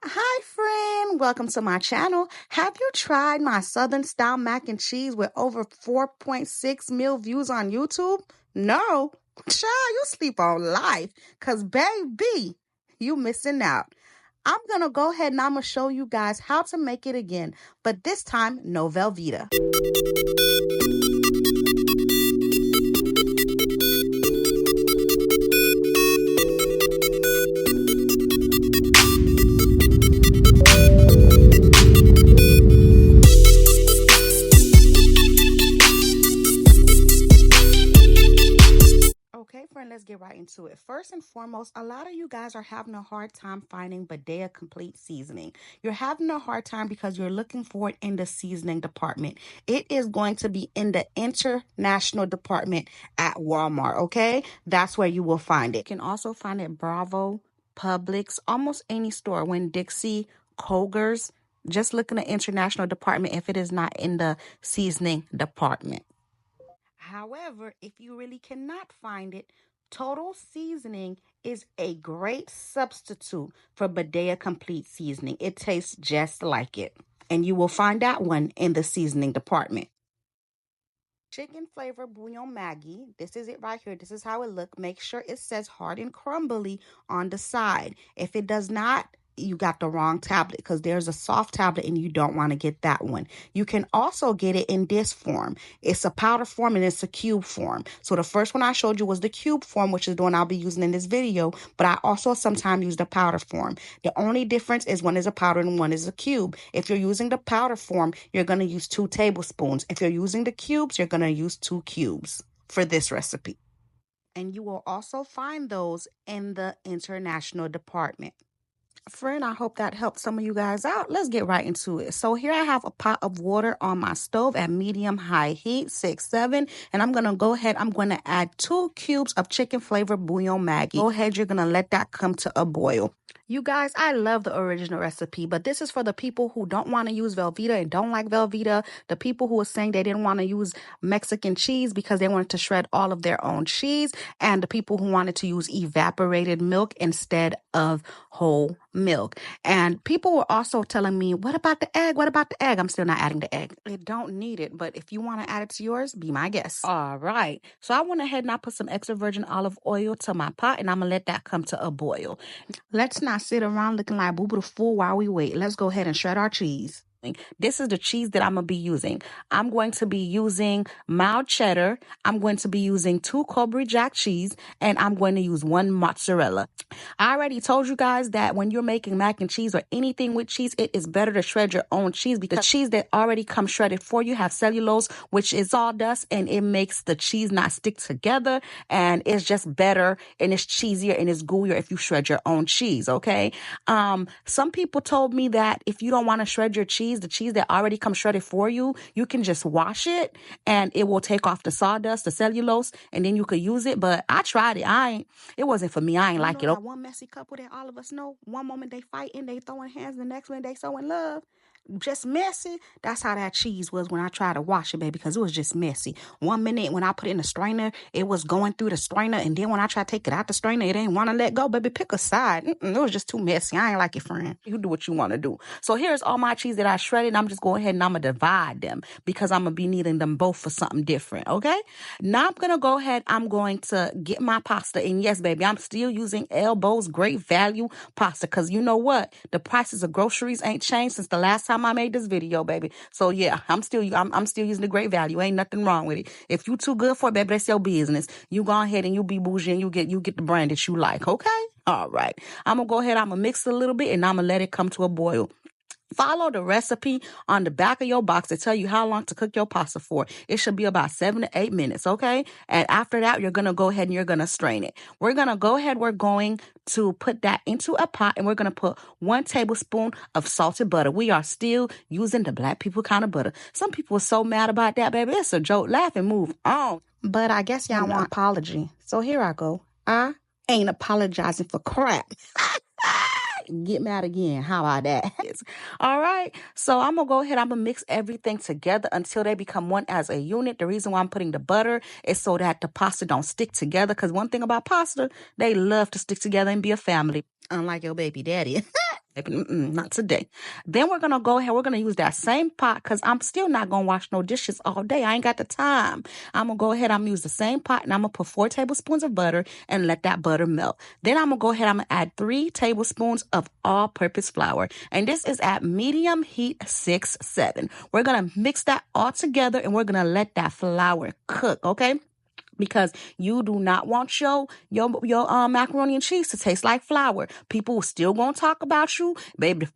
Hi, friend. Welcome to my channel. Have you tried my Southern style mac and cheese with over 4.6 mil views on YouTube? No? Child, you sleep on life. Because, baby, you missing out. I'm going to go ahead and I'm going to show you guys how to make it again. But this time, no Velveeta. Okay, friend, let's get right into it. First and foremost, a lot of you guys are having a hard time finding Badia Complete Seasoning. You're having a hard time because you're looking for it in the seasoning department. It is going to be in the international department at Walmart, okay? That's where you will find it. You can also find it Bravo, Publix, almost any store. Winn-Dixie, Koger's. Just look in the international department if it is not in the seasoning department. However, if you really cannot find it, Total Seasoning is a great substitute for Badia Complete Seasoning. It tastes just like it. And you will find that one in the seasoning department. Chicken flavor bouillon Maggie. This is it right here. This is how it looks. Make sure it says hard and crumbly on the side. If it does not, you got the wrong tablet because there's a soft tablet and you don't want to get that one. You can also get it in this form. It's a powder form and it's a cube form. So the first one I showed you was the cube form, which is the one I'll be using in this video, but I also sometimes use the powder form. The only difference is one is a powder and one is a cube. If you're using the powder form, you're going to use 2 tablespoons. If you're using the cubes, you're going to use 2 cubes for this recipe. And you will also find those in the international department. Friend, I hope that helped some of you guys out. Let's get right into it. So here I have a pot of water on my stove at medium-high heat, 6-7. And I'm going to go ahead. I'm going to add 2 cubes of chicken flavor bouillon Maggie. Go ahead. You're going to let that come to a boil. You guys, I love the original recipe, but this is for the people who don't want to use Velveeta and don't like Velveeta. The people who are saying they didn't want to use Mexican cheese because they wanted to shred all of their own cheese. And the people who wanted to use evaporated milk instead of whole milk. And people were also telling me, what about the egg? What about the egg? I'm still not adding the egg. It don't need it, but if you want to add it to yours, be my guest. All right. So I went ahead and I put some extra virgin olive oil to my pot and I'm going to let that come to a boil. Let's not sit around looking like boo-boo the fool while we wait. Let's go ahead and shred our cheese. This is the cheese that I'm going to be using. I'm going to be using mild cheddar. I'm going to be using 2 Colby Jack cheese, and I'm going to use 1 mozzarella. I already told you guys that when you're making mac and cheese or anything with cheese, it is better to shred your own cheese because the cheese that already comes shredded for you have cellulose, which is sawdust, and it makes the cheese not stick together, and it's just better, and it's cheesier, and it's gooier if you shred your own cheese, okay? Some people told me that if you don't want to shred your cheese, the cheese that already comes shredded for you, you can just wash it and it will take off the sawdust, the cellulose, and then you could use it. But I tried it. It wasn't for me. I ain't like it. That one messy couple that all of us know, one moment they fighting, they throwing hands, the next minute they so in love. Just messy. That's how that cheese was when I tried to wash it, baby, because it was just messy. One minute when I put it in the strainer, it was going through the strainer, and then when I try to take it out the strainer, it ain't want to let go, baby. Pick a side. It was just too messy. I ain't like it, friend. You do what you want to do. So here's all my cheese that I shredded. I'm just going ahead and I'm going to divide them because I'm going to be needing them both for something different, okay? Now I'm going to go ahead. I'm going to get my pasta, and yes, baby, I'm still using Elbow's Great Value pasta because you know what? The prices of groceries ain't changed since the last time I made this video, baby. So yeah, I'm still using the Great Value. Ain't nothing wrong with it. If you too good for it, baby, that's your business. You go ahead and you be bougie and you get the brand that you like, okay? All right. I'm gonna go ahead, I'm gonna mix it a little bit and I'm gonna let it come to a boil. Follow the recipe on the back of your box to tell you how long to cook your pasta for. It should be about 7 to 8 minutes, okay? And after that, you're going to go ahead and you're going to strain it. We're going to put that into a pot and we're going to put 1 tablespoon of salted butter. We are still using the black people kind of butter. Some people are so mad about that, baby. It's a joke. Laugh and move on. But I guess y'all want apology. So here I go. I ain't apologizing for crap. Get mad again. How about that? All right. So I'm going to go ahead. I'm going to mix everything together until they become one as a unit. The reason why I'm putting the butter is so that the pasta don't stick together. Because one thing about pasta, they love to stick together and be a family. Unlike your baby daddy. Not today. Then we're going to go ahead. We're going to use that same pot because I'm still not going to wash no dishes all day. I ain't got the time. I'm going to go ahead. I'm going to use the same pot and I'm going to put 4 tablespoons of butter and let that butter melt. Then I'm going to go ahead. I'm going to add 3 tablespoons of all-purpose flour. And this is at medium heat 6-7. We're going to mix that all together and we're going to let that flour cook, okay? Because you do not want your macaroni and cheese to taste like flour. People still gonna talk about you, baby.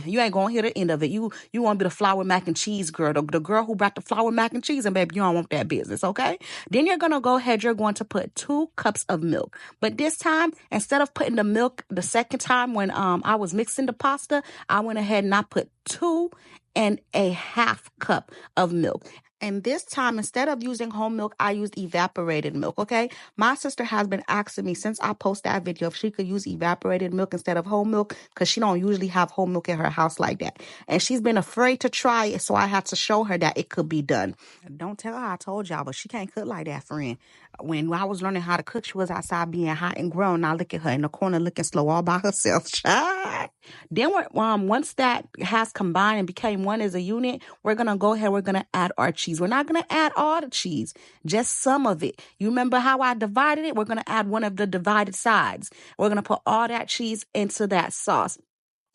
You ain't gonna hear the end of it. You want to be the flour mac and cheese girl, the girl who brought the flour mac and cheese, and baby, you don't want that business, okay? Then you're gonna go ahead. You're going to put 2 cups of milk, but this time instead of putting the milk the second time when I was mixing the pasta, I went ahead and I put 2.5 cups of milk. And this time, instead of using whole milk, I used evaporated milk, okay? My sister has been asking me since I posted that video if she could use evaporated milk instead of whole milk because she don't usually have whole milk in her house like that. And she's been afraid to try it, so I had to show her that it could be done. Don't tell her I told y'all, but she can't cook like that, friend. When I was learning how to cook, she was outside being hot and grown. I look at her in the corner looking slow all by herself. Then once that has combined and became one as a unit, we're going to go ahead. We're going to add our cheese. We're not going to add all the cheese, just some of it. You remember how I divided it? We're going to add one of the divided sides. We're going to put all that cheese into that sauce.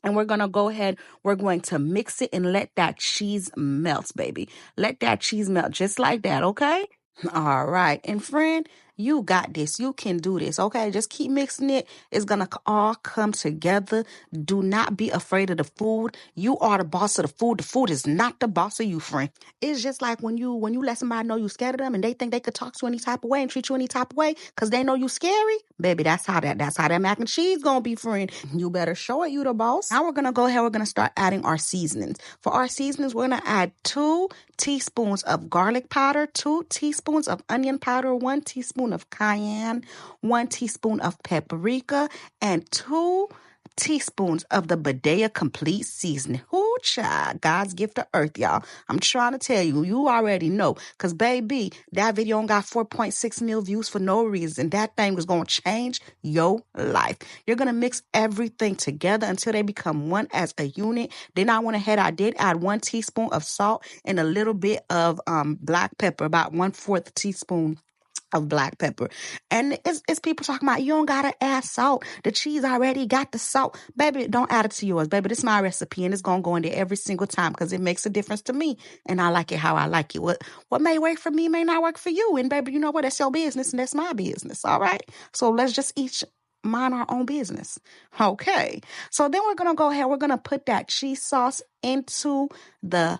And we're going to go ahead. We're going to mix it and let that cheese melt, baby. Let that cheese melt just like that, okay? All right. And friend, you got this. You can do this, okay? Just keep mixing it. It's going to all come together. Do not be afraid of the food. You are the boss of the food. The food is not the boss of you, friend. It's just like when you let somebody know you scared of them and they think they could talk to you any type of way and treat you any type of way because they know you scary. Baby, that's how that mac and cheese going to be, friend. You better show it you the boss. Now we're going to go ahead. We're going to start adding our seasonings. For our seasonings, we're going to add 2 teaspoons of garlic powder, 2 teaspoons of onion powder, 1 teaspoon of cayenne, 1 teaspoon of paprika, and 2 teaspoons of the Badia Complete Seasoning. Ooh, child, God's gift to earth, y'all. I'm trying to tell you, you already know. Because, baby, that video got 4.6 million views for no reason. That thing was going to change your life. You're going to mix everything together until they become one as a unit. Then I went ahead, I did add 1 teaspoon of salt and a little bit of black pepper, about 1/4 teaspoon of black pepper. And it's people talking about you don't gotta add salt. The cheese already got the salt. Baby, don't add it to yours. Baby, this is my recipe and it's gonna go in there every single time because it makes a difference to me. And I like it how I like it. What may work for me may not work for you. And baby, you know what? That's your business and that's my business. All right. So let's just each mind our own business. Okay. So then we're gonna go ahead. We're gonna put that cheese sauce into the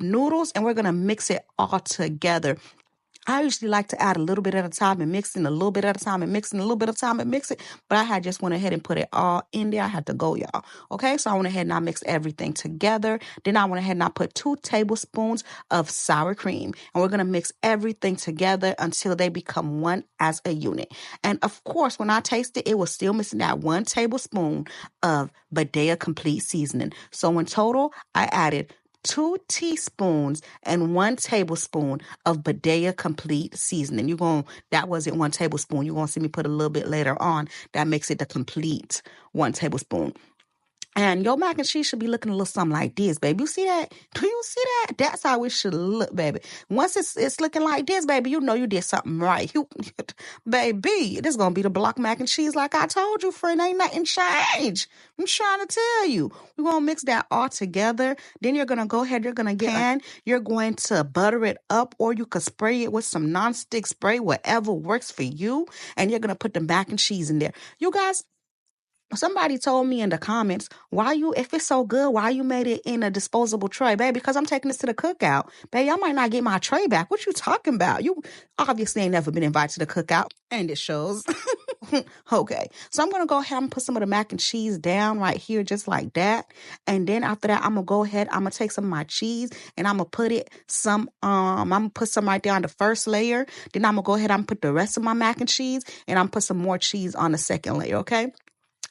noodles and we're gonna mix it all together. I usually like to add a little bit at a time and mix it, a little bit at a time and mix it, a little bit at a time and mix it. But I had just went ahead and put it all in there. I had to go, y'all. Okay, so I went ahead and I mixed everything together. Then I went ahead and I put 2 tablespoons of sour cream. And we're going to mix everything together until they become one as a unit. And of course, when I tasted it, it was still missing that 1 tablespoon of Badia Complete Seasoning. So in total, I added 2 teaspoons and 1 tablespoon of Badia Complete Seasoning. That wasn't 1 tablespoon. You're going to see me put a little bit later on. That makes it the complete 1 tablespoon. And your mac and cheese should be looking a little something like this, baby. You see that? Do you see that? That's how it should look, baby. Once it's looking like this, baby, you know you did something right. Baby, this is going to be the block mac and cheese like I told you, friend. Ain't nothing changed. I'm trying to tell you. We're going to mix that all together. Then you're going to go ahead. You're going to get you're going to butter it up or you could spray it with some nonstick spray, whatever works for you. And you're going to put the mac and cheese in there. You guys, somebody told me in the comments, if it's so good, why you made it in a disposable tray, baby? Because I'm taking this to the cookout. Baby, I might not get my tray back. What you talking about? You obviously ain't never been invited to the cookout. And it shows. Okay. So I'm going to go ahead and put some of the mac and cheese down right here, just like that. And then after that, I'm going to go ahead. I'm going to take some of my cheese and I'm going to put I'm going to put some right there on the first layer. Then I'm going to go ahead and put the rest of my mac and cheese and I'm going to put some more cheese on the second layer. Okay.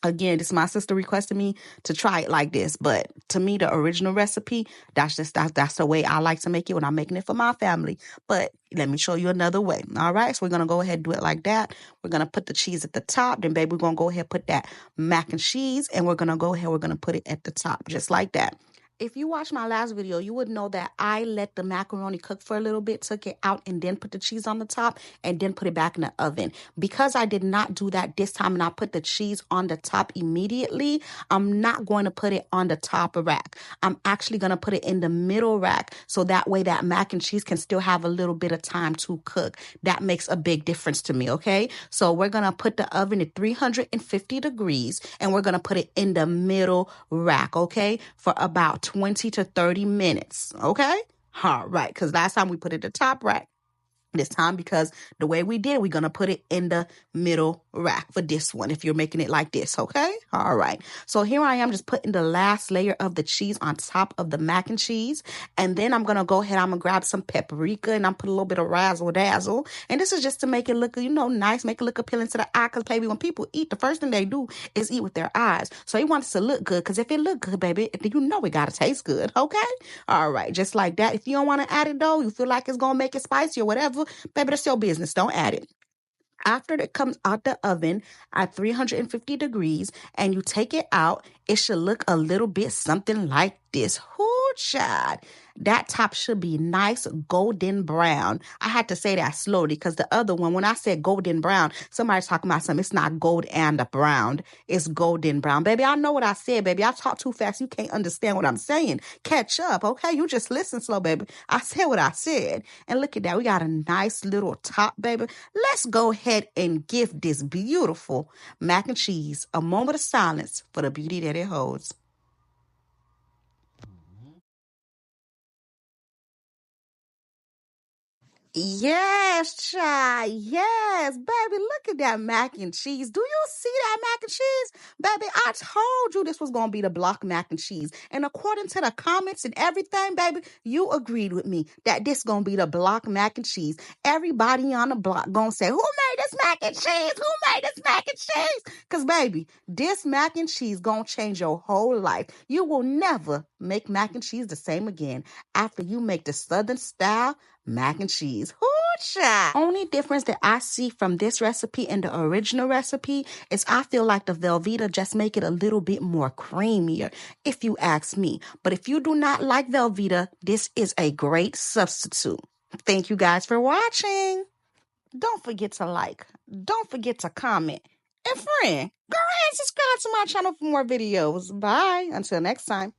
Again, this my sister requested me to try it like this, but to me, the original recipe, that's the way I like to make it when I'm making it for my family. But let me show you another way. All right, so we're gonna go ahead and do it like that. We're gonna put the cheese at the top. Then, baby, we're gonna go ahead and put that mac and cheese, and we're gonna put it at the top, just like that. If you watched my last video, you would know that I let the macaroni cook for a little bit, took it out, and then put the cheese on the top, and then put it back in the oven. Because I did not do that this time and I put the cheese on the top immediately, I'm not going to put it on the top rack. I'm actually going to put it in the middle rack, so that way that mac and cheese can still have a little bit of time to cook. That makes a big difference to me, okay? So we're going to put the oven at 350 degrees, and we're going to put it in the middle rack, okay, for about 20 to 30 minutes, okay? All right, because last time we put it at the top rack. This time, because the way we did, we're going to put it in the middle rack for this one, if you're making it like this, okay? All right. So here I am just putting the last layer of the cheese on top of the mac and cheese. And then I'm going to go ahead, I'm going to grab some paprika, and I'm put a little bit of razzle dazzle. And this is just to make it look, nice, make it look appealing to the eye. Because, baby, when people eat, the first thing they do is eat with their eyes. So you want it to look good, because if it look good, baby, you know it got to taste good, okay? All right. Just like that. If you don't want to add it, though, you feel like it's going to make it spicy or whatever, baby, that's your business. Don't add it. After it comes out the oven at 350 degrees and you take it out, it should look a little bit something like this. Whoo, child. That top should be nice golden brown. I had to say that slowly because the other one, when I said golden brown, somebody's talking about something. It's not gold and brown. It's golden brown. Baby, I know what I said, baby. I talk too fast. You can't understand what I'm saying. Catch up, okay? You just listen slow, baby. I said what I said. And look at that. We got a nice little top, baby. Let's go ahead and give this beautiful mac and cheese a moment of silence for the beauty that it holds. Yes, child. Yes, baby. Look at that mac and cheese. Do you see that mac and cheese? Baby, I told you this was going to be the block mac and cheese. And according to the comments and everything, baby, you agreed with me that this going to be the block mac and cheese. Everybody on the block going to say, who made this mac and cheese? Who made this mac and cheese? Because, baby, this mac and cheese going to change your whole life. You will never make mac and cheese the same again after you make the Southern style mac and cheese. Only difference that I see from this recipe and the original recipe is I feel like the Velveeta just make it a little bit more creamier, if you ask me. But if you do not like Velveeta, this is a great substitute. Thank you guys for watching. Don't forget to like. Don't forget to comment. And friend, go ahead and subscribe to my channel for more videos. Bye. Until next time.